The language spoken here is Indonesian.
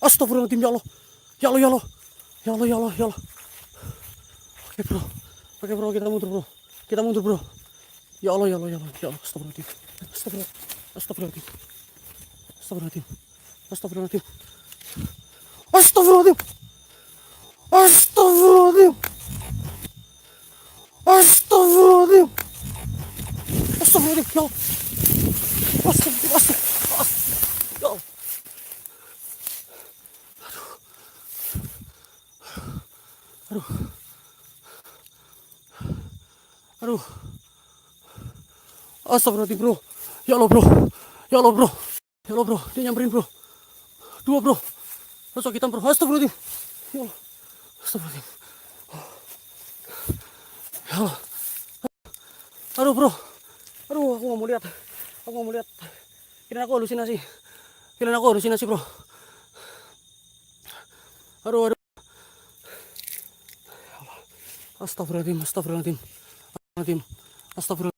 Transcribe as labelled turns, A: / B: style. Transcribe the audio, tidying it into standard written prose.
A: Astagfirullahaladzim, ya Allah. Ya Allah, ya Allah. Ya Allah, ya Allah, ya Allah. Oke bro, kita mundur bro. Kita mundur bro. Ya Allah, ya Allah, ya Allah, ya Allah. Astagfirullahaladzim. Astagfirullahaladzim. Astagfirullahaladzim. Astagfirullahaladzim. Astagfirullahaladzim. Astagfirullahaladzim. Astagfirullahaladzim. Astagfirullahaladzim. Ya Allah. Astagfirullahaladzim. Ya Allah. Aduh. Aduh. Astagfirullahaladzim bro. Ya Allah bro. Ya Allah bro. Ya Allah bro. Dia nyamperin bro. 2 bro. Sosok hitam bro. Astagfirullahaladzim. Ya Allah. Astagfirullahaladzim. Ya Allah. Aduh bro. Aduh, aku gak mau lihat. Aku gak mau lihat. Kirain aku halusinasi. Kirain aku halusinasi bro. Aduh, aduh. Astagfirullahaladzim. Astagfirullahaladzim. Astagfirullahaladzim. Astagfirullahaladzim.